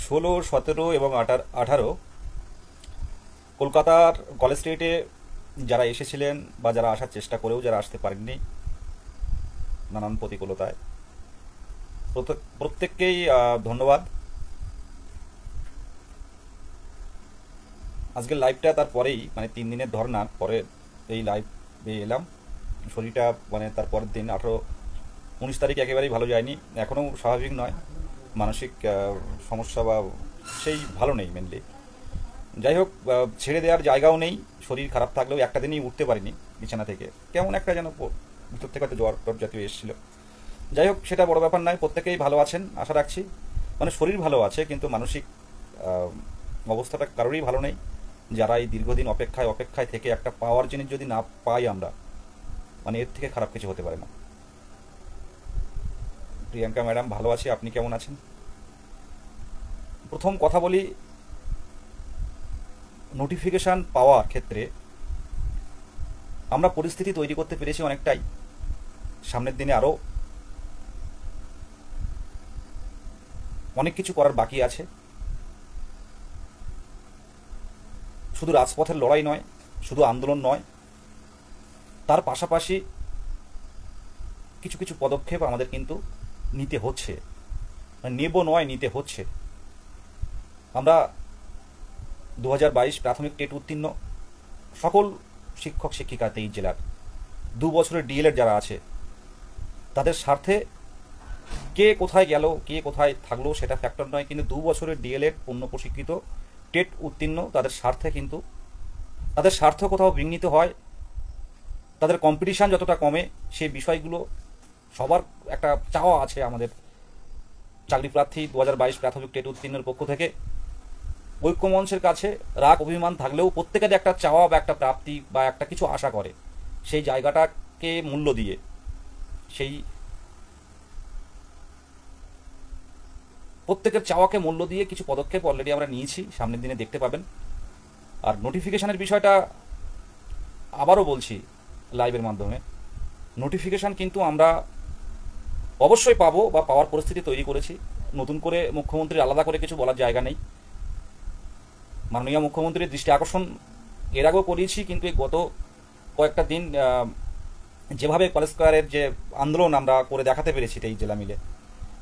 16, 17 এবং 18 কলকাতার কলেজ স্ট্রিটে যারা এসেছিলেন বা যারা আসার চেষ্টা করেও যারা আসতে পারেননি নানান প্রতিকূলতায়, প্রত্যেককেই ধন্যবাদ। আজকের লাইভটা তারপরেই মানে 3 দিনের ধর্নার পরে এই লাইভে এলাম। শরীরটা মানে তার পরের দিন 19 তারিখ একেবারেই ভালো যায়নি, এখনও স্বাভাবিক নয়। মানসিক সমস্যা বা সেই ভালো নেই মেনলি। যাই হোক, ছেড়ে দেওয়ার জায়গাও নেই। শরীর খারাপ থাকলেও একটা দিনই উঠতে পারিনি বিছানা থেকে, কেমন একটা যেন ভিতর থেকে হয়তো জ্বর টর জাতীয় এসেছিল। যাই হোক, সেটা বড় ব্যাপার নয়। প্রত্যেকেই ভালো আছেন আশা রাখছি। মানে শরীর ভালো আছে কিন্তু মানসিক অবস্থাটা কারোরই ভালো নেই। যারা এই দীর্ঘদিন অপেক্ষায় থেকে একটা পাওয়ার জিনিস যদি না পাই আমরা, মানে এর থেকে খারাপ কিছু হতে পারে না। প্রিয়াঙ্কা ম্যাডাম, ভালো আছি, আপনি কেমন আছেন? প্রথম কথা বলি, নোটিফিকেশান পাওয়ার ক্ষেত্রে আমরা পরিস্থিতি তৈরি করতে পেরেছি অনেকটাই। সামনের দিনে আরও অনেক কিছু করার বাকি আছে। শুধু রাজপথের লড়াই নয়, শুধু আন্দোলন নয়, তার পাশাপাশি কিছু কিছু পদক্ষেপ আমাদের কিন্তু নিতে হচ্ছে। নেব নয়, নিতে হচ্ছে। আমরা 2022 প্রাথমিক টেট উত্তীর্ণ সকল শিক্ষক শিক্ষিকা 23 জেলার 2 বছরের ডিএলএড যারা আছে, তাদের স্বার্থে কে কোথায় গেল কে কোথায় থাকলো সেটা ফ্যাক্টর নয়, কিন্তু 2 বছরের ডিএলএড পূর্ণ প্রশিক্ষিত টেট উত্তীর্ণ তাদের স্বার্থে কিন্তু তাদের স্বার্থ কোথাও বিঘ্নিত হয়, তাদের কম্পিটিশান যতটা কমে, সেই বিষয়গুলো সবার একটা চাওয়া আছে। আমাদের চাকরি প্রার্থী 2022 প্রাথমিক টেট উত্তীর্ণের পক্ষ থেকে ঐক্যমঞ্চের কাছে রাগ অভিমান থাকলেও প্রত্যেকের একটা চাওয়া বা একটা প্রাপ্তি বা একটা কিছু আশা করে, সেই জায়গাটাকে মূল্য দিয়ে সেই প্রত্যেকের চাওয়াকে মূল্য দিয়ে কিছু পদক্ষেপ অলরেডি আমরা নিয়েছি, সামনের দিনে দেখতে পাবেন। আর নোটিফিকেশানের বিষয়টা আবারও বলছি লাইভের মাধ্যমে, নোটিফিকেশান কিন্তু আমরা অবশ্যই পাবো বা পাওয়ার পরিস্থিতি তৈরি করেছি। নতুন করে মুখ্যমন্ত্রীর আলাদা করে কিছু বলার জায়গা নেই। মাননীয় মুখ্যমন্ত্রীর দৃষ্টি আকর্ষণ এর আগেও করিয়েছি, কিন্তু এই গত কয়েকটা দিন যেভাবে কলেজ স্কয়ারের যে আন্দোলন আমরা করে দেখাতে পেরেছি 23 জেলা মিলে,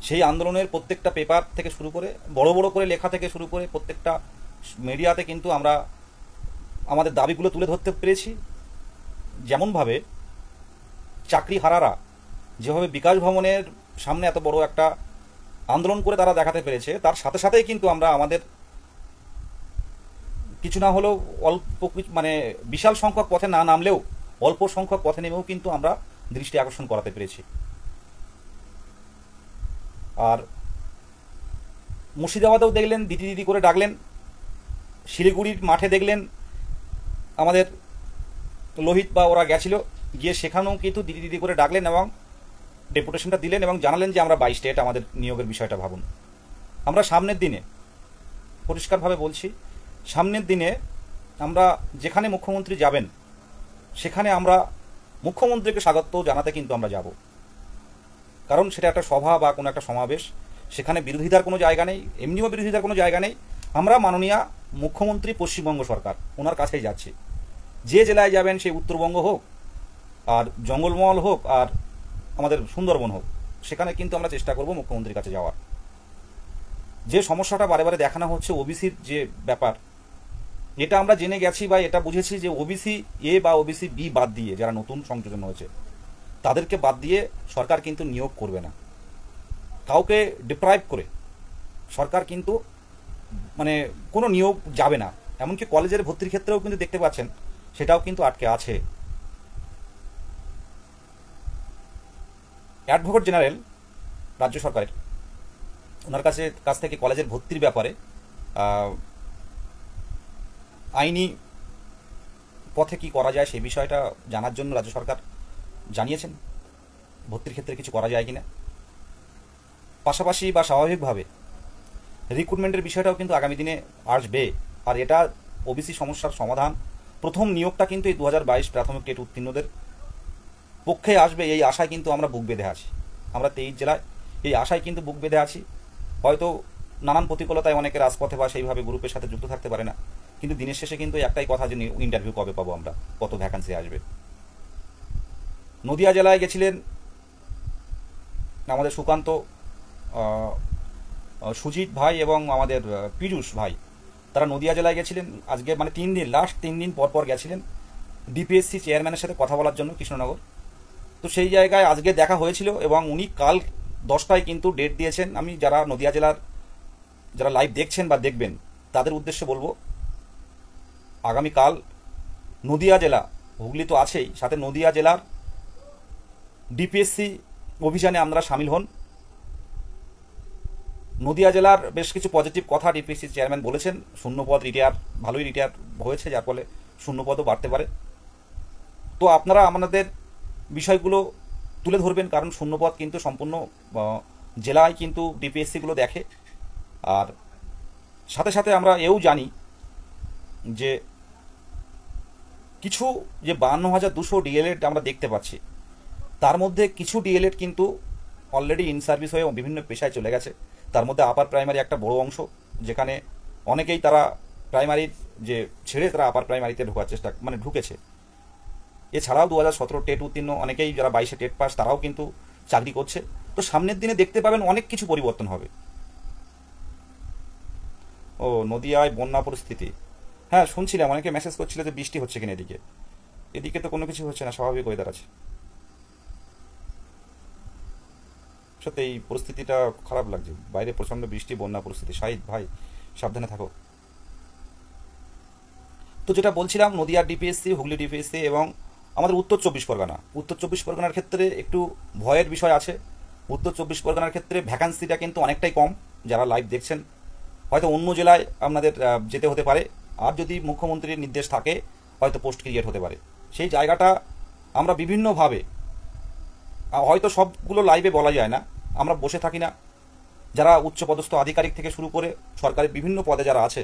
সেই আন্দোলনের প্রত্যেকটা পেপার থেকে শুরু করে বড় বড় করে লেখা থেকে শুরু করে প্রত্যেকটা মিডিয়াতে কিন্তু আমরা আমাদের দাবিগুলো তুলে ধরতে পেরেছি। যেমনভাবে চাকরি হারারা যেভাবে বিকাশ ভবনের সামনে এত বড় একটা আন্দোলন করে তারা দেখাতে পেরেছে, তার সাথে সাথেই কিন্তু আমরা আমাদের কিছু না হলেও অল্প মানে বিশাল সংখ্যক পথে না নামলেও অল্প সংখ্যক পথে নেমেও কিন্তু আমরা দৃষ্টি আকর্ষণ করাতে পেরেছি। আর মুর্শিদাবাদেও দেখলেন দিদি দিদি করে ডাকলেন, শিলিগুড়ির মাঠে দেখলেন আমাদের লোহিত বা ওরা গেছিল, গিয়ে সেখানেও কিন্তু দিদি দিদি করে ডাকলেন এবং ডেপুটেশনটা দিলেন এবং জানালেন যে আমরা 22 স্টেট আমাদের নিয়োগের বিষয়টা ভাবুন। আমরা সামনের দিনে পরিষ্কারভাবে বলছি, সামনের দিনে আমরা যেখানে মুখ্যমন্ত্রী যাবেন সেখানে আমরা মুখ্যমন্ত্রীকে স্বাগত জানাতে কিন্তু আমরা যাব। কারণ সেটা একটা সভা বা কোনো একটা সমাবেশ, সেখানে বিরোধিতার কোনো জায়গা নেই, এমনিও বিরোধিতার কোনো জায়গা নেই। আমরা মাননীয় মুখ্যমন্ত্রী পশ্চিমবঙ্গ সরকার ওনার কাছেই যাচ্ছি। যে জেলায় যাবেন, সেই উত্তরবঙ্গ হোক আর জঙ্গলমহল হোক আর আমাদের সুন্দরবন হোক, সেখানে কিন্তু আমরা চেষ্টা করব মুখ্যমন্ত্রীর কাছে যাওয়ার। যে সমস্যাটা বারে বারে দেখানো হচ্ছে ওবিসির যে ব্যাপার, এটা আমরা জেনে গেছি বা এটা বুঝেছি যে ওবিসি এ বা ওবিসি বি বাদ দিয়ে যারা নতুন সংযোজন হয়েছে তাদেরকে বাদ দিয়ে সরকার কিন্তু নিয়োগ করবে না। কাউকে ডিপ্রাইভ করে সরকার কিন্তু মানে কোনো নিয়োগ যাবে না। এমনকি কলেজের ভর্তির ক্ষেত্রেও কিন্তু দেখতে পাচ্ছেন সেটাও কিন্তু আটকে আছে। অ্যাডভোকেট জেনারেল রাজ্য সরকারের ওনার কাছ থেকে কলেজের ভর্তির ব্যাপারে আইনি পথে কি করা যায় সেই বিষয়টা জানার জন্য রাজ্য সরকার জানিয়েছেন ভর্তির ক্ষেত্রে কিছু করা যায় কিনা। পাশাপাশি বা স্বাভাবিকভাবে রিক্রুটমেন্টের বিষয়টাও কিন্তু আগামী দিনে আসবে। আর এটা ওবিসি সমস্যার সমাধান, প্রথম নিয়োগটা কিন্তু এই 2022 প্রাথমিক টেট উত্তীর্ণদের পক্ষে আসবে, এই আশায় কিন্তু আমরা বুক বেঁধে আছি। আমরা 23 জেলায় এই আশায় কিন্তু বুক বেঁধে আছি। হয়তো নানান প্রতিকূলতায় অনেকে রাজপথে বা সেইভাবে গ্রুপের সাথে যুক্ত থাকতে পারে না, কিন্তু দিনের শেষে কিন্তু একটাই কথা, যে ইন্টারভিউ কবে পাবো আমরা, কত ভ্যাকান্সি আসবে। নদিয়া জেলায় গেছিলেন আমাদের সুকান্ত, সুজিত ভাই এবং আমাদের পীযূষ ভাই, তারা নদিয়া জেলায় গেছিলেন আজকে, মানে 3 দিন, লাস্ট 3 দিন পর পর গেছিলেন ডিপিএসসি চেয়ারম্যানের সাথে কথা বলার জন্য কৃষ্ণনগর। তো সেই জায়গায় আজকে দেখা হয়েছিল এবং উনি কাল 10টায় কিন্তু ডেট দিয়েছেন। আমি যারা নদিয়া জেলার যারা লাইভ দেখছেন বা দেখবেন তাদের উদ্দেশ্যে বলবো, আগামীকাল নদিয়া জেলা, হুগলি তো আছেই, সাথে নদিয়া জেলার ডিপিএসসি অভিযানে আপনারা সামিল হন। নদিয়া জেলার বেশ কিছু পজিটিভ কথা ডিপিএসসি চেয়ারম্যান বলেছেন। শূন্যপদ রিটায়ার, ভালোই রিটায়ার হয়েছে, যার ফলে শূন্যপদও বাড়তে পারে। তো আপনারা আমাদের বিষয়গুলো তুলে ধরবেন, কারণ শূন্যপদ কিন্তু সম্পূর্ণ জেলায় কিন্তু ডিপিএসসিগুলো দেখে। আর সাথে সাথে আমরা এও জানি যে কিছু যে 52,200 ডিএলএড আমরা দেখতে পাচ্ছি, তার মধ্যে কিছু ডিএলএড কিন্তু অলরেডি ইন সার্ভিস হয়ে বিভিন্ন পেশায় চলে গেছে। তার মধ্যে আপার প্রাইমারি একটা বড় অংশ, যেখানে অনেকেই তারা প্রাইমারির যে ছেড়ে তারা আপার প্রাইমারিতে ঢোকার চেষ্টা, মানে ঢুকেছে। এছাড়াও 2017 টেট উত্তীর্ণ অনেকেই, যারা 22-এ টেট পাস, তারাও কিন্তু চাকরি করছে। তো সামনের দিনে দেখতে পাবেন অনেক কিছু পরিবর্তন হবে। ও নদিয়ায় বন্যা পরিস্থিতি, হ্যাঁ শুনছিলাম, অনেকে মেসেজ করছিল যে বৃষ্টি হচ্ছে কিনা এদিকে। এদিকে তো কোনো কিছু হচ্ছে না, স্বাভাবিক ওয়েদার আছে। সত্যি এই পরিস্থিতিটা খারাপ লাগছে, বাইরে প্রচণ্ড বৃষ্টি, বন্যা পরিস্থিতি। শাহিদ ভাই সাবধানে থাকো। তো যেটা বলছিলাম, নদিয়ার ডিপিএসসি, হুগলি ডিপিএসসি এবং আমাদের উত্তর 24 পরগনা, উত্তর 24 পরগনার ক্ষেত্রে একটু ভয়ের বিষয় আছে। উত্তর 24 পরগনার ক্ষেত্রে ভ্যাকান্সিটা কিন্তু অনেকটাই কম। যারা লাইভ দেখছেন হয়তো অন্য জেলায় আপনাদের যেতে হতে পারে, আর যদি মুখ্যমন্ত্রীর নির্দেশ থাকে হয়তো পোস্ট ক্রিয়েট হতে পারে। সেই জায়গাটা আমরা বিভিন্নভাবে, হয়তো সবগুলো লাইভে বলা যায় না, আমরা বসে থাকি না, যারা উচ্চপদস্থ আধিকারিক থেকে শুরু করে সরকারের বিভিন্ন পদে যারা আছে,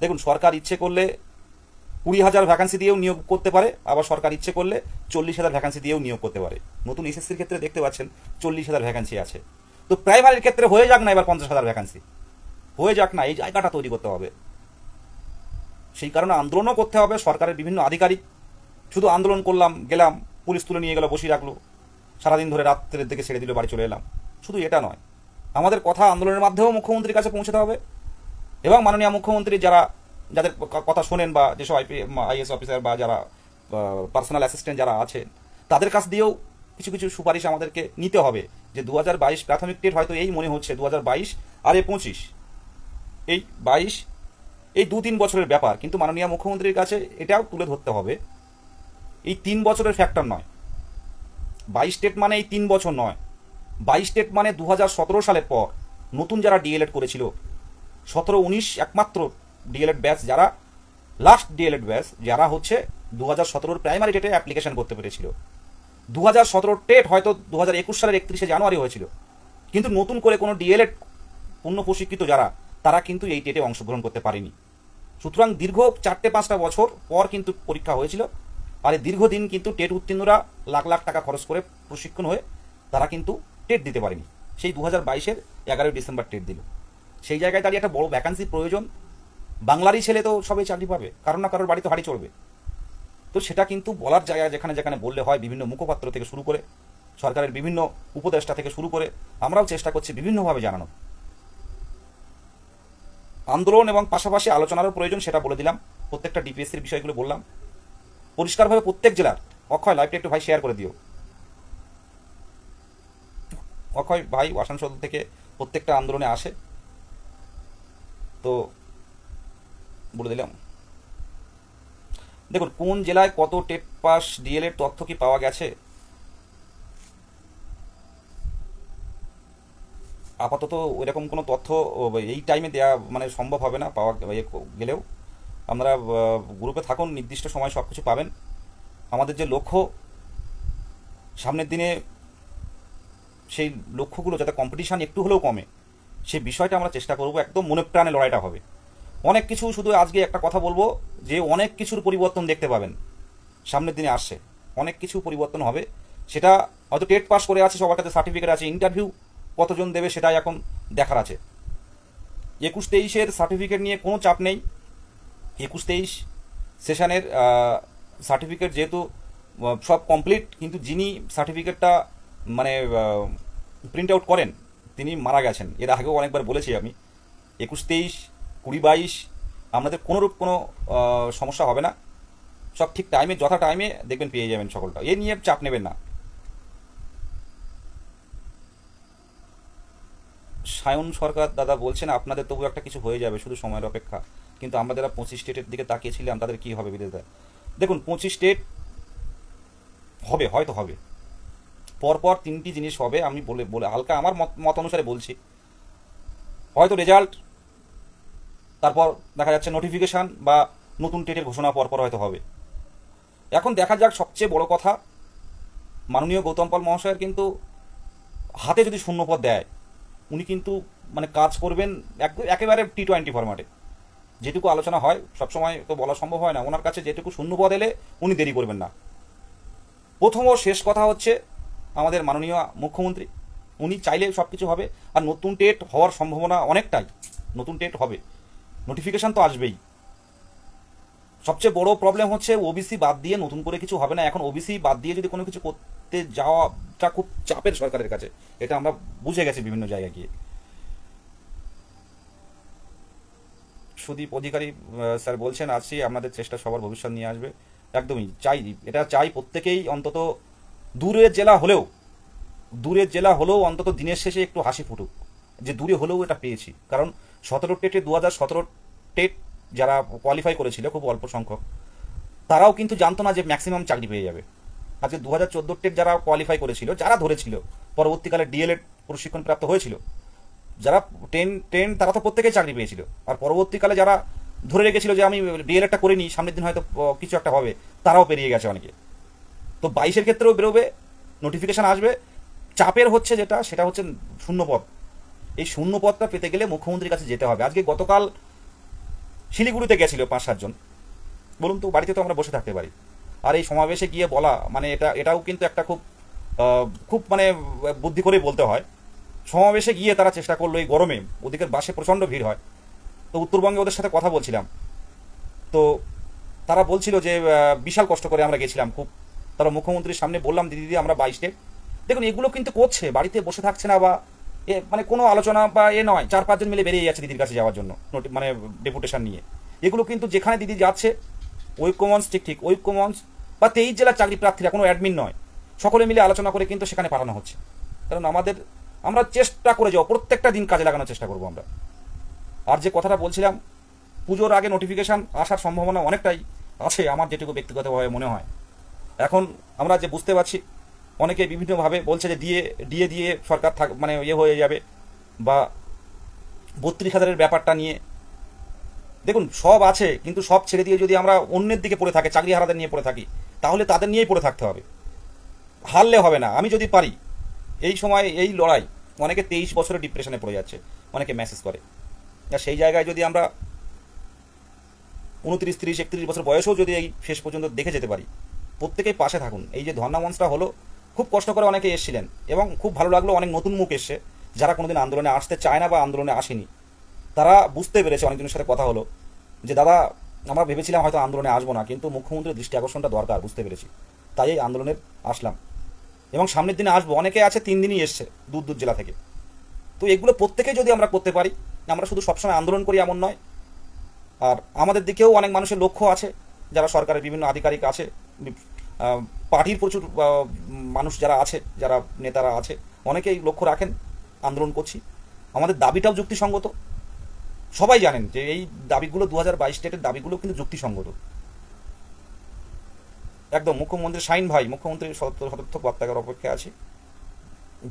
দেখুন সরকার ইচ্ছে করলে 20,000 ভ্যাকান্সি দিয়েও নিয়োগ করতে পারে, আবার সরকার ইচ্ছে করলে 40,000 ভ্যাকান্সি দিয়েও নিয়োগ করতে পারে। নতুন এসএসসির ক্ষেত্রে দেখতে পাচ্ছেন 40,000 ভ্যাকান্সি আছে। তো প্রাইমারির ক্ষেত্রে হয়ে যাক না এবার 50,000 ভ্যাকান্সি, হয়ে যাক না, এই জায়গাটা তৈরি করতে হবে। সেই কারণে আন্দোলনও করতে হবে। সরকারের বিভিন্ন আধিকারিক শুধু আন্দোলন করলাম, গেলাম, পুলিশ তুলে নিয়ে গেল, বসিয়ে রাখলো, সারাদিন ধরে রাত্রের দিকে ছেড়ে দিল, বাড়ি চলে এলাম, শুধু এটা নয়, আমাদের কথা আন্দোলনের মাধ্যমেও মুখ্যমন্ত্রীর কাছে পৌঁছতে হবে। এবং মাননীয় মুখ্যমন্ত্রী যাদের কথা শোনেন, বা যেসব আইএস অফিসার বা যারা পার্সোনাল অ্যাসিস্ট্যান্ট যারা আছেন, তাদের কাছ দিয়েও কিছু কিছু সুপারিশ আমাদেরকে নিতে হবে। যে 2022 প্রাথমিক টেট হয়তো এই মনে হচ্ছে 2022 আর 25, এই 22, এই 2-3 বছরের ব্যাপার, কিন্তু মাননীয় মুখ্যমন্ত্রীর কাছে এটাও তুলে ধরতে হবে, এই 3 বছরের ফ্যাক্টর নয়। 22 টেট মানে এই 3 বছর নয়, 22 টেট মানে 2017 সালের পর নতুন যারা ডিএলএড করেছিল, 17-19 একমাত্র ডিএলএড ব্যাচ, যারা লাস্ট ডিএলএড ব্যাচ, যারা হচ্ছে 2017 প্রাইমারি টেটে অ্যাপ্লিকেশন করতে পেরেছিল। 2017 টেট হয়তো 2021 সালের 31শে জানুয়ারি হয়েছিল, কিন্তু নতুন করে কোনো ডিএলএড পূর্ণ প্রশিক্ষিত যারা, তারা কিন্তু এই টেটে অংশগ্রহণ করতে পারেনি। সুতরাং দীর্ঘ 4-5টা বছর পর কিন্তু পরীক্ষা হয়েছিল, আর এই দীর্ঘদিন কিন্তু টেট উত্তীর্ণরা লাখ লাখ টাকা খরচ করে প্রশিক্ষণ হয়ে তারা কিন্তু টেট দিতে পারেনি। সেই 2022-এর 11 ডিসেম্বর টেট দিল। সেই জায়গায় দাঁড়িয়ে একটা বড় ভ্যাকান্সির প্রয়োজন। বাংলারই ছেলে তো সবাই চাকরি পাবে, কারোর না কারোর বাড়িতে হাড়ি চড়বে। তো সেটা কিন্তু বলার জায়গায় যেখানে যেখানে বললে হয়, বিভিন্ন মুখপাত্র থেকে শুরু করে সরকারের বিভিন্ন উপদেষ্টা থেকে শুরু করে আমরাও চেষ্টা করছি বিভিন্নভাবে জানানো। আন্দোলন এবং পাশাপাশি আলোচনারও প্রয়োজন, সেটা বলে দিলাম। প্রত্যেকটা ডিপিএসসির বিষয়গুলো বললাম পরিষ্কারভাবে। প্রত্যেক জেলার, অক্ষয় লাইভটা একটু ভাই শেয়ার করে দিও। অক্ষয় ভাই আসানসোল থেকে প্রত্যেকটা আন্দোলনে আসে, তো বলে দিলাম। দেখুন কোন জেলায় কত টেট পাস ডিএলএড তথ্য কি পাওয়া গেছে, আপাতত ওইরকম কোনো তথ্য এই টাইমে দেওয়া মানে সম্ভব হবে না, পাওয়া গেলেও আপনারা গ্রুপে থাকুন, নির্দিষ্ট সময় সব কিছু পাবেন। আমাদের যে লক্ষ্য সামনের দিনে, সেই লক্ষ্যগুলো যাতে কম্পিটিশান একটু হলেও কমে, সেই বিষয়টা আমরা চেষ্টা করব। একদম মনে প্রাণে লড়াইটা হবে। অনেক কিছু, শুধু আজকে একটা কথা বলবো যে অনেক কিছুর পরিবর্তন দেখতে পাবেন সামনের দিনে আসছে, অনেক কিছু পরিবর্তন হবে। সেটা হয়তো টেট পাস করে আছে, সবার কাছে সার্টিফিকেট আছে, ইন্টারভিউ কতজন দেবে সেটাই এখন দেখার আছে। 21-23-এর সার্টিফিকেট নিয়ে কোনো চাপ নেই। 21-23 সেশনের সার্টিফিকেট যেহেতু সব কমপ্লিট, কিন্তু যিনি সার্টিফিকেটটা মানে প্রিন্ট আউট করেন তিনি মারা গেছেন। এর আগেও অনেকবার বলেছি আমি, 21-23, 20-22 আপনাদের কোনোরূপ কোনো সমস্যা হবে না। সব ঠিক টাইমে, যথা টাইমে দেখবেন পেয়ে যাবেন সকলটা, এ নিয়ে চাপ নেবেন না। সায়ন সরকার দাদা বলছেন আপনাদের তবু একটা কিছু হয়ে যাবে, শুধু সময়ের অপেক্ষা। কিন্তু আমরা যারা 25 স্টেটের দিকে তাকিয়েছিলাম তাদের কি হবে বিদেশে? দেখুন 25 স্টেট হবে, হয়তো হবে, পরপর 3টি জিনিস হবে। আমি বলে বলে হালকা আমার মত অনুসারে বলছি, হয়তো রেজাল্ট, তারপর দেখা যাচ্ছে নোটিফিকেশান বা নতুন টেটের ঘোষণা পরপর হয়তো হবে। এখন দেখা যাক, সবচেয়ে বড় কথা মাননীয় গৌতম পাল মহাশয়ের কিন্তু হাতে যদি শূন্যপদ দেয়, উনি কিন্তু মানে কাজ করবেন একেবারে T20 ফরম্যাটে। যেটুকু আলোচনা হয় সবসময় তো বলা সম্ভব হয় না, ওনার কাছে যেটুকু শূন্যপদ এলে উনি দেরি করবেন না। প্রথম ও শেষ কথা হচ্ছে আমাদের মাননীয় মুখ্যমন্ত্রী, উনি চাইলে সব কিছু হবে। আর নতুন টেট হওয়ার সম্ভাবনা অনেকটাই, নতুন টেট হবে, নোটিফিকেশান তো আসবেই। সবচেয়ে বড় প্রবলেম হচ্ছে ওবিসি বাদ দিয়ে নতুন করে কিছু হবে না। এখন ওবিসি বাদ দিয়ে যদি কোনো কিছু করতে যাওয়াটা খুব চাপের সরকারের কাছে, এটা আমরা বুঝে গেছি বিভিন্ন জায়গায় গিয়ে। সুদীপ অধিকারী স্যার বলছেন, আছি আপনাদের চেষ্টা সবার ভবিষ্যৎ নিয়ে আসবে। একদমই চাই, এটা চাই প্রত্যেকেই, অন্তত দূরের জেলা হলেও অন্তত দিনের শেষে একটু হাসি ফুটুক যে দূরে হলেও এটা পেয়েছি। কারণ 17 টেটে 2017 টেট যারা কোয়ালিফাই করেছিল খুব অল্প সংখ্যক, তারাও কিন্তু জানতো না যে ম্যাক্সিমাম চাকরি পেয়ে যাবে। আজকে 2014 টেট যারা কোয়ালিফাই করেছিল, যারা ধরেছিল, পরবর্তীকালে ডিএলএড প্রশিক্ষণ প্রাপ্ত হয়েছিল, যারা টেন তারা তো প্রত্যেকেই চাকরি পেয়েছিল। আর পরবর্তীকালে যারা ধরে রেখেছিল যে আমি ডিএলএডটা করে নিই, সামনের দিন হয়তো কিছু একটা হবে, তারাও পেরিয়ে গেছে অনেকে। তো 22-এর ক্ষেত্রেও বেরোবে, নোটিফিকেশান আসবে। চাপের হচ্ছে যেটা, সেটা হচ্ছে শূন্যপদ। এই শূন্যপদটা পেতে গেলে মুখ্যমন্ত্রীর কাছে যেতে হবে। আজকে গতকাল শিলিগুড়িতে গেছিল 5-7 জন। বলুন তো, বাড়িতে তো আমরা বসে থাকতে পারি, আর এই সমাবেশে গিয়ে বলা মানে এটাও কিন্তু একটা খুব মানে বুদ্ধি করে বলতে হয়। সমাবেশে গিয়ে তারা চেষ্টা করলো, এই গরমে, ওদিকের বাসে প্রচণ্ড ভিড় হয়। তো উত্তরবঙ্গে ওদের সাথে কথা বলছিলাম, তো তারা বলছিল যে বিশাল কষ্ট করে আমরা গেছিলাম খুব। তারা মুখ্যমন্ত্রীর সামনে বললাম, দিদি আমরা 22 স্টেট, দেখুন এগুলো কিন্তু করছে, বাড়িতে বসে থাকছে না, বা মানে কোনো আলোচনা বা নয়, 4-5 জন মিলে বেরিয়ে যাচ্ছে দিদির কাছে যাওয়ার জন্য, মানে ডেপুটেশন নিয়ে। এগুলো কিন্তু যেখানে দিদি যাচ্ছে, ঐক্যমঞ্চ, ঠিক ঐক্যমঞ্চ বা 23 জেলার চাকরি প্রার্থীরা, কোনো অ্যাডমিন নয়, সকলে মিলে আলোচনা করে কিন্তু সেখানে পাঠানো হচ্ছে। কারণ আমরা চেষ্টা করে যাবো, প্রত্যেকটা দিন কাজে লাগানোর চেষ্টা করবো আমরা। আর যে কথাটা বলছিলাম, পুজোর আগে নোটিফিকেশান আসার সম্ভাবনা অনেকটাই আছে আমার যেটুকু ব্যক্তিগতভাবে মনে হয়। এখন আমরা যে বুঝতে পারছি, অনেকে বিভিন্নভাবে বলছে যে দিয়ে সরকার মানে হয়ে যাবে, বা 32,000-এর ব্যাপারটা নিয়ে। দেখুন সব আছে, কিন্তু সব ছেড়ে দিয়ে যদি আমরা অন্যের দিকে পড়ে থাকি, চাকরি হারাদের নিয়ে পড়ে থাকি, তাহলে তাদের নিয়েই পড়ে থাকতে হবে, হারলে হবে না। আমি যদি পারি, এই সময় এই লড়াই, অনেকে 23 বছরের ডিপ্রেশনে পড়ে যাচ্ছে, অনেকে মেসেজ করে। আর সেই জায়গায় যদি আমরা 29, 30, 31 বছর বয়সেও যদি এই শেষ পর্যন্ত দেখে যেতে পারি, প্রত্যেকেই পাশে থাকুন। এই যে ধর্ণা মঞ্চটা হলো, খুব কষ্ট করে অনেকে এসেছিলেন, এবং খুব ভালো লাগলো, অনেক নতুন মুখ এসছে যারা কোনোদিন আন্দোলনে আসতে চায় না বা আন্দোলনে আসেনি। তারা বুঝতে পেরেছে, অনেকজনের সাথে কথা হলো যে দাদা আমরা ভেবেছিলাম হয়তো আন্দোলনে আসবো না, কিন্তু মুখ্যমন্ত্রীর দৃষ্টি আকর্ষণটা দরকার, বুঝতে পেরেছি, তাই এই আন্দোলনে আসলাম, এবং সামনের দিনে আসবো। অনেকে আছে 3 দিনই এসছে দূর দূর জেলা থেকে। তো এগুলো প্রত্যেকে যদি আমরা করতে পারি, আমরা শুধু সবসময় আন্দোলন করি এমন নয়। আর আমাদের দিকেও অনেক মানুষের লক্ষ্য আছে, যারা সরকারের বিভিন্ন আধিকারিক আছে, পার্টির প্রচুর মানুষ যারা আছে, যারা নেতারা আছে, অনেকেই লক্ষ্য রাখেন, আন্দোলন করছি। আমাদের দাবিটাও যুক্তিসঙ্গত, সবাই জানেন যে এই দাবিগুলো 2022 স্টেটের দাবিগুলো কিন্তু যুক্তিসঙ্গত একদম। মুখ্যমন্ত্রী শাহিন ভাই, মুখ্যমন্ত্রীর সদর্থক বার্তার অপেক্ষা আছে।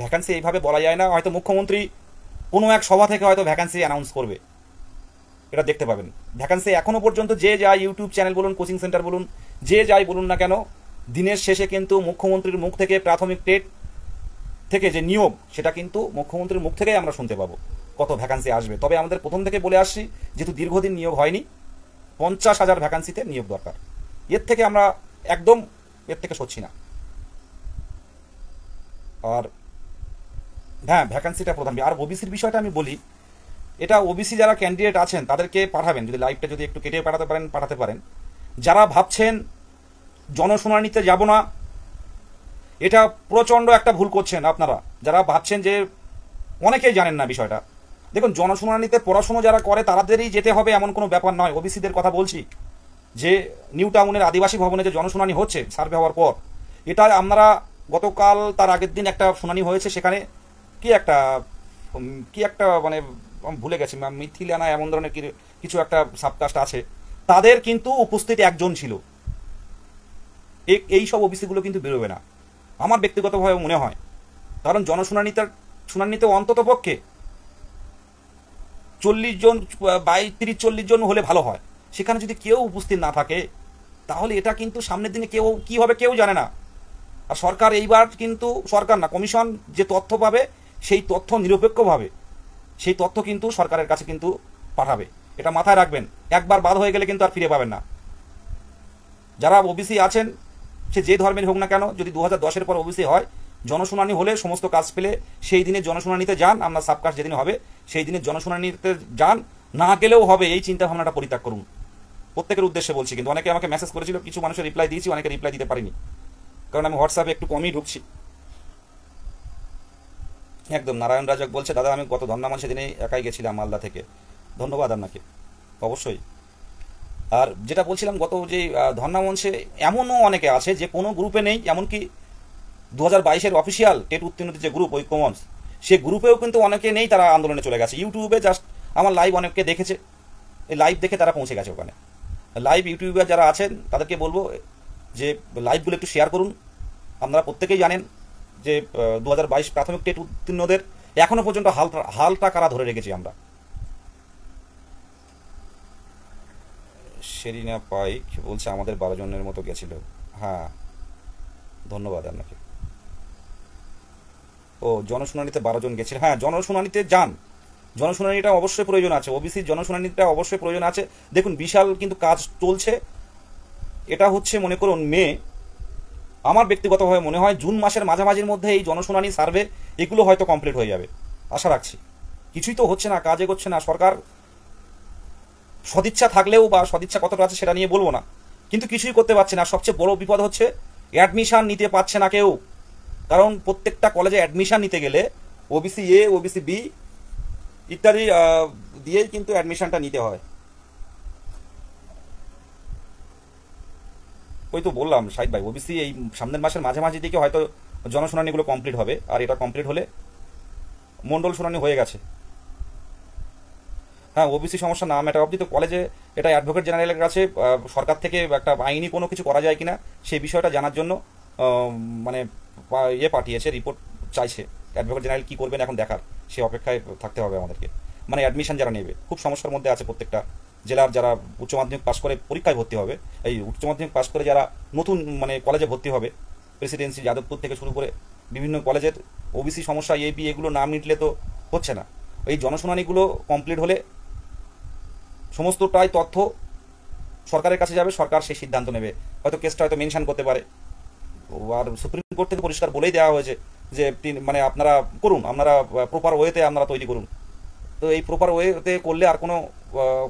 ভ্যাকান্সি এইভাবে বলা যায় না, হয়তো মুখ্যমন্ত্রী কোনো এক সভা থেকে হয়তো ভ্যাকান্সি অ্যানাউন্স করবে, এটা দেখতে পাবেন। ভ্যাকান্সি এখনো পর্যন্ত যে যায়, ইউটিউব চ্যানেল বলুন, কোচিং সেন্টার বলুন, যে যাই বলুন না কেন, দিনের শেষে কিন্তু মুখ্যমন্ত্রীর মুখ থেকে, প্রাথমিক টেট থেকে যে নিয়োগ, সেটা কিন্তু মুখ্যমন্ত্রীর মুখ থেকেই আমরা শুনতে পাবো কত ভ্যাকান্সি আসবে। তবে আমাদের প্রথম থেকে বলে আসছি, যেহেতু দীর্ঘদিন নিয়োগ হয়নি, 50,000 ভ্যাকান্সিতে নিয়োগ দরকার। এর থেকে আমরা একদম সচ্ছি না। আর হ্যাঁ, ভ্যাকান্সিটা প্রধান। আর ওবিসির বিষয়টা আমি বলি, এটা ওবিসি যারা ক্যান্ডিডেট আছেন তাদেরকে পাঠাবেন, যদি লাইভটা যদি একটু কেটে পাঠাতে পারেন। যারা ভাবছেন জনশুনানিতে যাব না, এটা প্রচণ্ড একটা ভুল করছেন আপনারা। যারা ভাবছেন যে, অনেকেই জানেন না বিষয়টা। দেখুন, জনশুনানিতে পড়াশুনো যারা করে তাদেরই যেতে হবে এমন কোনো ব্যাপার নয়। ওবিসিদের কথা বলছি, যে নিউ টাউনের আদিবাসী ভবনে যে জনশুনানি হচ্ছে সার্ভে হওয়ার পর, এটা আপনারা গতকাল তার আগের দিন একটা শুনানি হয়েছে, সেখানে কি একটা মানে আমি ভুলে গেছি, মিথিলানা এমন ধরনের কিছু একটা সাবকাস্ট আছে, তাদের কিন্তু উপস্থিত একজন ছিল। এই সব ওবিসিগুলো কিন্তু বেরোবে না আমার ব্যক্তিগতভাবে মনে হয়। কারণ শুনানিতে অন্তত পক্ষে 40 জন 30-40 জন হলে ভালো হয়। সেখানে যদি কেউ উপস্থিত না থাকে, তাহলে এটা কিন্তু সামনের দিনে কেউ কি হবে কেউ জানে না। আর সরকার এইবার কিন্তু, সরকার না, কমিশন যে তথ্য পাবে সেই তথ্য নিরপেক্ষভাবে সেই তথ্য কিন্তু সরকারের কাছে কিন্তু পাঠাবে। এটা মাথায় রাখবেন। একবার বাদ হয়ে গেলে কিন্তু আর ফিরে পাবেন না। যারা ওবিসি আছেন, সে যে ধর্মের হোক না কেন, যদি 2010-এর পর ওবিসি হয়, জনশুনানি হলে সমস্ত কাজ পেলে সেই দিনে জনশুনানিতে যান। আমরা সাবকাস্ট যেদিন হবে সেই দিনে জনশুনানিতে যান, না গেলেও হবে, এই চিন্তা ভাবনাটা পরিত্যাগ করুন। প্রত্যেকের উদ্দেশ্যে বলছি। কিন্তু অনেকে আমাকে মেসেজ করেছিল, কিছু মানুষের রিপ্লাই দিয়েছি, অনেকে রিপ্লাই দিতে পারিনি, কারণ আমি হোয়াটসঅ্যাপে একটু কমই ঢুকছি। একদম নারায়ণ রাজক বলছে, দাদা আমি গত ধর্নামঞ্চে সেদিনে একাই গেছিলাম মালদা থেকে। ধন্যবাদ আপনাকে, অবশ্যই। আর যেটা বলছিলাম, গত যে ধর্নামঞ্চে এমনও অনেকে আছে যে কোনো গ্রুপে নেই, এমনকি 2022-এর অফিসিয়াল টেট উত্তীর্ণদের যে গ্রুপ ঐক্যমঞ্চ, সে গ্রুপেও কিন্তু অনেকে নেই, তারা আন্দোলনে চলে গেছে। ইউটিউবে জাস্ট আমার লাইভ অনেকে দেখেছে, এই লাইভ দেখে তারা পৌঁছে গেছে ওখানে। লাইভ ইউটিউবার যারা আছেন তাদেরকে বলবো যে লাইভগুলো একটু শেয়ার করুন। আপনারা প্রত্যেকেই জানেন যে 2022 প্রাথমিক টেট উত্তীর্ণদের এখনো পর্যন্ত হালটা কারা ধরে রেখেছি আমরা। সেরিনা পাইক বলছে আমাদের 12 জনের মতো গেছিল। হ্যাঁ, ধন্যবাদ আপনাকে। ও, জনশুনানিতে 12 জন গেছিল। হ্যাঁ, জনশুনানিতে যান, জনশুনানিটা অবশ্যই প্রয়োজন আছে, ওবিসির জনশুনানিটা অবশ্যই প্রয়োজন আছে। দেখুন, বিশাল কিন্তু কাজ চলছে। এটা হচ্ছে মনে করুন মে, আমার ব্যক্তিগতভাবে মনে হয় জুন মাসের মাঝামাঝির মধ্যে এই জনশুনানি সার্ভে এগুলো হয়তো কমপ্লিট হয়ে যাবে, আশা রাখছি। কিছুই তো হচ্ছে না, কাজ এগোচ্ছে না। সরকার সদিচ্ছা থাকলেও, বা সদিচ্ছা কতটা আছে সেটা নিয়ে বলবো না, কিন্তু কিছুই করতে পারছে না। সবচেয়ে বড় বিপদ হচ্ছে অ্যাডমিশন নিতে পারছে না কেউ। কারণ প্রত্যেকটা কলেজে অ্যাডমিশন নিতে গেলে ওবিসি এ, ওবিসি বি ইত্যাদি দিয়েই কিন্তু অ্যাডমিশনটা নিতে হয়। ওই তো বললাম শাহিদ ভাই, ওবিসি এই সামনের মাসের মাঝামাঝি দিকে হয়তো জনশুনানিগুলো কমপ্লিট হবে। আর এটা কমপ্লিট হলে মন্ডল শুনানি হয়ে গেছে। হ্যাঁ, ওবিসি সমস্যা না মেটা অবধি তো কলেজে এটা অ্যাডভোকেট জেনারেলের কাছে সরকার থেকে একটা আইনি কোনো কিছু করা যায় কিনা সেই বিষয়টা জানার জন্য মানে পাঠিয়েছে, রিপোর্ট চাইছে। অ্যাডভোকেট জেনারেল কী করবেন এখন দেখার, সে অপেক্ষায় থাকতে হবে আমাদেরকে। মানে অ্যাডমিশন যারা নেবে খুব সমস্যার মধ্যে আছে। প্রত্যেকটা জেলার যারা উচ্চ মাধ্যমিক পাস করে পরীক্ষায় ভর্তি হবে, এই উচ্চ মাধ্যমিক পাস করে যারা নতুন মানে কলেজে ভর্তি হবে, প্রেসিডেন্সি, যাদবপুর থেকে শুরু করে বিভিন্ন কলেজের ওবিসি সমস্যা এপি এগুলো না মিটলে তো হচ্ছে না। এই জনশুনানিগুলো কমপ্লিট হলে সমস্তটাই তথ্য সরকারের কাছে যাবে, সরকার সেই সিদ্ধান্ত নেবে। হয়তো কেসটা হয়তো মেনশন করতে পারে। আর সুপ্রিম কোর্ট থেকে পরিষ্কার বলেই দেওয়া হয়েছে যে মানে আপনারা করুন, আপনারা প্রপার ওয়েতে আপনারা তৈরি করুন। তো এই প্রপার ওয়েতে করলে আর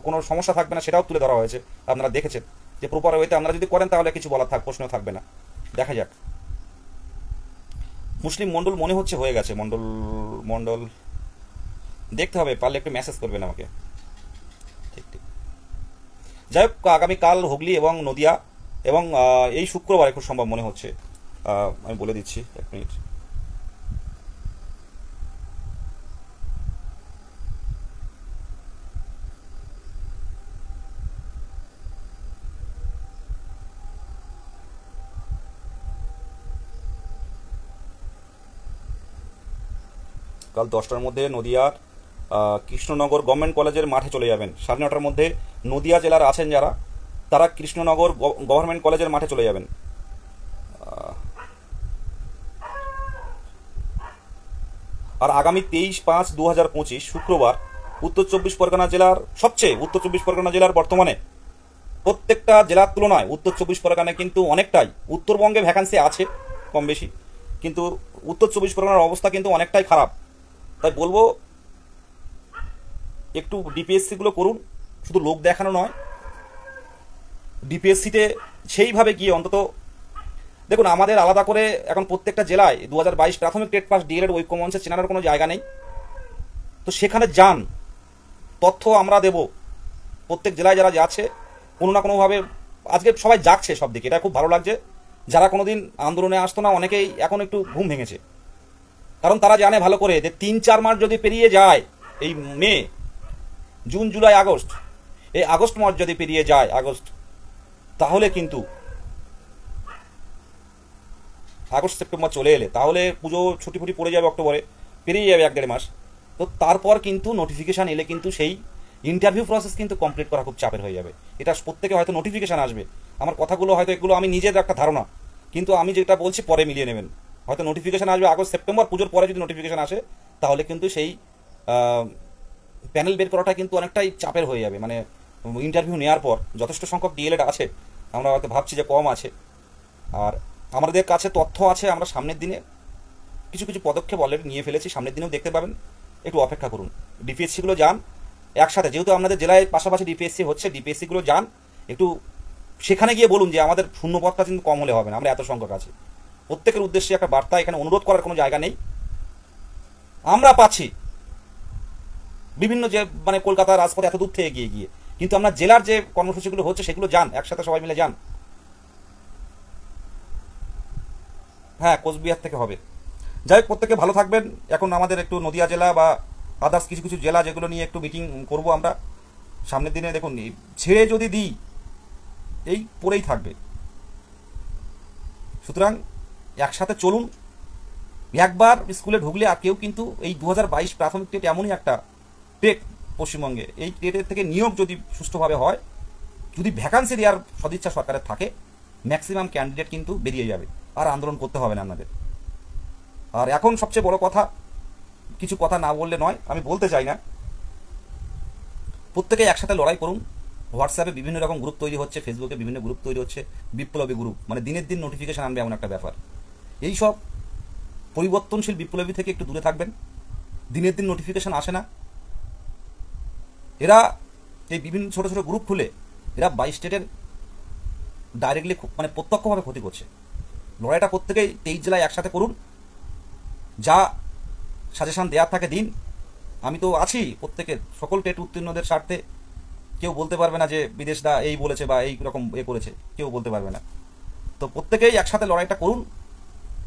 কোনো সমস্যা থাকবে না, সেটাও তুলে ধরা হয়েছে। আপনারা দেখেছেন যে প্রপার ওয়েতে আপনারা যদি করেন তাহলে কিছু বলার প্রশ্ন থাকবে না। দেখা যাক। মুসলিম মণ্ডল মনে হচ্ছে হয়ে গেছে। মণ্ডল দেখতে হবে, পারলে একটু মেসেজ করবেন আমাকে। ঠিক ঠিক। যাই হোক, আগামীকাল হুগলি এবং নদিয়া এবং এই শুক্রবারে খুব সম্ভব মনে হচ্ছে, আমি বলে দিচ্ছি, এক মিনিট। কাল 10টার মধ্যে নদিয়ার কৃষ্ণনগর গভর্নমেন্ট কলেজের মাঠে চলে যাবেন। 9:30টার মধ্যে নদিয়া জেলার আছেন যারা, তারা কৃষ্ণনগর গভর্নমেন্ট কলেজের মাঠে চলে যাবেন। আর আগামী 23/5/2025 শুক্রবার উত্তর চব্বিশ পরগনা জেলার বর্তমানে প্রত্যেকটা জেলার তুলনায় উত্তর চব্বিশ পরগনায় কিন্তু অনেকটাই, উত্তরবঙ্গে ভ্যাকান্সি আছে কম বেশি, কিন্তু উত্তর চব্বিশ পরগনার অবস্থা কিন্তু অনেকটাই খারাপ। তাই বলবো একটু ডিপিএসসিগুলো করুন, শুধু লোক দেখানো নয়, ডিপিএসসিতে সেইভাবে গিয়ে অন্তত দেখুন, আমাদের আলাদা করে এখন প্রত্যেকটা জেলায় 2022 প্রাথমিক টেট পাস ডিএলএড ঐক্যমঞ্চে চেনার কোনো জায়গা নেই। তো সেখানে যান, তথ্য আমরা দেব। প্রত্যেক জেলায় যারা যাচ্ছে কোনো না কোনোভাবে আজকে সবাই যাচ্ছে সব দিকে, এটা খুব ভালো লাগছে। যারা কোনোদিন আন্দোলনে আসতো না, অনেকেই এখন একটু ঘুম ভেঙেছে, কারণ তারা জানে ভালো করে যে 3-4 মাস যদি পেরিয়ে যায়, এই মে, জুন, জুলাই, আগস্ট, এই আগস্ট মাস যদি পেরিয়ে যায়, আগস্ট, তাহলে কিন্তু আগস্ট সেপ্টেম্বর চলে এলে তাহলে পুজো ছুটি ফুটি পড়ে যাবে, অক্টোবরে পেরিয়ে যাবে 1-1.5 মাস। তো তারপর কিন্তু নোটিফিকেশান এলে কিন্তু সেই ইন্টারভিউ প্রসেস কিন্তু কমপ্লিট করা খুব চাপের হয়ে যাবে। এটা প্রত্যেকে হয়তো নোটিফিকেশান আসবে, আমার কথাগুলো হয়তো এগুলো আমি নিজের একটা ধারণা, কিন্তু আমি যেটা বলছি পরে মিলিয়ে নেবেন। হয়তো নোটিফিকেশান আসবে আগস্ট সেপ্টেম্বর, পুজোর পরে যদি নোটিফিকেশান আসে তাহলে কিন্তু সেই প্যানেল বের করাটা কিন্তু অনেকটাই চাপের হয়ে যাবে। মানে ইন্টারভিউ নেওয়ার পর যথেষ্ট সংখ্যক ডিএলএড আছে, আমরা হয়তো ভাবছি যে কম আছে, আর আমাদের কাছে তথ্য আছে। আমরা সামনের দিনে কিছু কিছু পদক্ষেপ অলরেডি নিয়ে ফেলেছি, সামনের দিনেও দেখতে পাবেন। একটু অপেক্ষা করুন, ডিপিএসসিগুলো যান একসাথে, যেহেতু আপনাদের জেলায় পাশাপাশি ডিপিএসসি হচ্ছে, ডিপিএসসিগুলো যান একটু, সেখানে গিয়ে বলুন যে আমাদের শূন্যপদটা কিন্তু কম হলে হবে না, আমরা এত সংখ্যক আছি। প্রত্যেকের উদ্দেশ্যে একটা বার্তা, এখানে অনুরোধ করার কোনো জায়গা নেই। আমরা পাচ্ছি বিভিন্ন যে মানে কলকাতার রাজপথে এত দূর থেকে গিয়ে গিয়ে, কিন্তু আমরা জেলার যে কর্মসূচিগুলো হচ্ছে সেগুলো যান, একসাথে সবাই মিলে যান। হ্যাঁ, কোচবিহার থেকে হবে। যাই হোক, প্রত্যেকে ভালো থাকবেন। এখন আমাদের একটু নদিয়া জেলা বা আদার্স কিছু কিছু জেলা যেগুলো নিয়ে একটু মিটিং করব আমরা সামনের দিনে। দেখুন, ছেড়ে যদি দিই এই পড়েই থাকবে, সুতরাং একসাথে চলুন। একবার স্কুলে ঢুকলে আর কেউ কিন্তু এই 2022 প্রাথমিক টেট এমনই একটা টেট পশ্চিমবঙ্গে, এই টেটের থেকে নিয়োগ যদি সুষ্ঠুভাবে হয়, যদি ভ্যাকান্সি দেওয়ার সদিচ্ছা সরকারের থাকে, ম্যাক্সিমাম ক্যান্ডিডেট কিন্তু বেরিয়ে যাবে, আর আন্দোলন করতে হবে না আপনাদের। আর এখন সবচেয়ে বড় কথা, কিছু কথা না বললে নয়, আমি বলতে চাই না, প্রত্যেকে একসাথে লড়াই করুন। হোয়াটসঅ্যাপে বিভিন্ন রকম গ্রুপ তৈরি হচ্ছে, ফেসবুকে বিভিন্ন গ্রুপ তৈরি হচ্ছে, বিপ্লবী গ্রুপ, মানে দিনের দিন নোটিফিকেশন আনবে এমন একটা ব্যাপার। এই সব পরিবর্তনশীল বিপ্লবী থেকে একটু দূরে থাকবেন। দিনের দিন নোটিফিকেশন আসে না, এরা এই বিভিন্ন ছোট ছোট গ্রুপ খুলে এরা 22 স্টেটের ডাইরেক্টলি মানে প্রত্যক্ষভাবে ক্ষতি করছে। লড়াইটা প্রত্যেকেই 23 জেলায় একসাথে করুন, যা সাজেশন দেওয়ার থাকে দিন। আমি তো আছি প্রত্যেকের, সকল টেট উত্তীর্ণদের স্বার্থে। কেউ বলতে পারবে না যে বিদেশদা এই বলেছে বা এই রকম এ করেছে, কেউ বলতে পারবে না। তো প্রত্যেকেই একসাথে লড়াইটা করুন।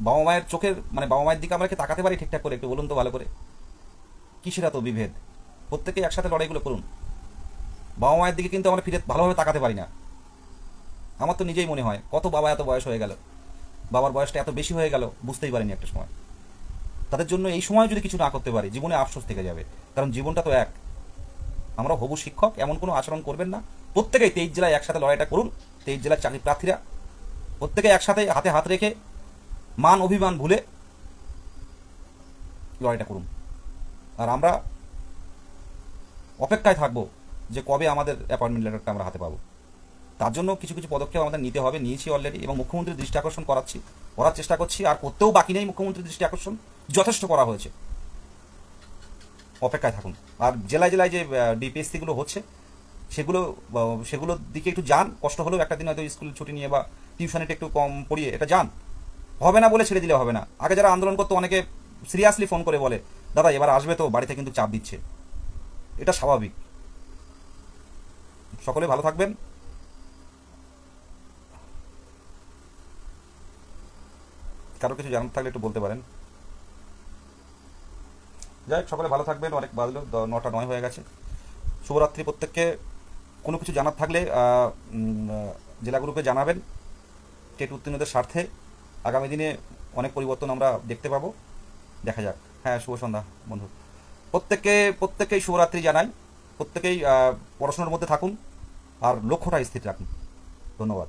বাবা মায়ের চোখের মানে বাবা মায়ের দিকে আমরা কি তাকাতে পারি ঠিকঠাক করে? একটু বলুন তো ভালো করে, কিসের এত বিভেদ? প্রত্যেকেই একসাথে লড়াইগুলো করুন। বাবা মায়ের দিকে কিন্তু আমরা ফিরে ভালোভাবে তাকাতে পারি না। আমার তো নিজেই মনে হয়, কত বাবা এত বয়স হয়ে গেল, বাবার বয়সটা এত বেশি হয়ে গেল, বুঝতেই পারিনি একটা সময়। তাদের জন্য এই সময় যদি কিছু না করতে পারি, জীবনে আফসোস থেকে যাবে, কারণ জীবনটা তো এক। আমরা হবু শিক্ষক, এমন কোনো আচরণ করবেন না। প্রত্যেকেই 23 জেলায় একসাথে লড়াইটা করুন। 23 জেলার চাকরি প্রার্থীরা প্রত্যেকে একসাথে হাতে হাত রেখে মান অভিমান ভুলে লড়াইটা করুন। আর আমরা অপেক্ষায় থাকবো যে কবে আমাদের অ্যাপয়েন্টমেন্ট লেটারটা আমরা হাতে পাবো। তার জন্য কিছু কিছু পদক্ষেপ আমাদের নিতে হবে, নিয়েছি অলরেডি, এবং মুখ্যমন্ত্রীর দৃষ্টি আকর্ষণ করার চেষ্টা করছি। আর করতেও বাকি নেই, মুখ্যমন্ত্রীর দৃষ্টি আকর্ষণ যথেষ্ট করা হয়েছে। অপেক্ষায় থাকুন। আর জেলায় জেলায় যে ডিপিএসসিগুলো হচ্ছে সেগুলোর দিকে একটু যান, কষ্ট হলেও একটা দিন হয়তো স্কুল ছুটি নিয়ে বা টিউশনিটা একটু কম পড়িয়ে এটা যান। হবে না বলে ছেড়ে দিলে হবে না। আগে যারা আন্দোলন করতো অনেকে সিরিয়াসলি ফোন করে বলে, দাদা এবার আসবে তো, বাড়িতে কিন্তু চাপ দিচ্ছে। এটা স্বাভাবিক। সকলে ভালো থাকবেন। কারো কিছু জানার থাকলে একটু বলতে পারেন। যাই হোক, সকলে ভালো থাকবেন। অনেক বাজলো, 9টা 9 হয়ে গেছে। শুভরাত্রি প্রত্যেককে। কোনো কিছু জানার থাকলে জেলা গ্রুপে জানাবেন। টেট উত্তীর্ণদের স্বার্থে আগামী দিনে অনেক পরিবর্তন আমরা দেখতে পাবো, দেখা যাক। হ্যাঁ, শুভ সন্ধ্যা বন্ধু। প্রত্যেককেই শুভরাত্রি জানাই। প্রত্যেকেই পড়াশোনার মধ্যে থাকুন আর লক্ষ্যটা স্থির রাখুন। ধন্যবাদ।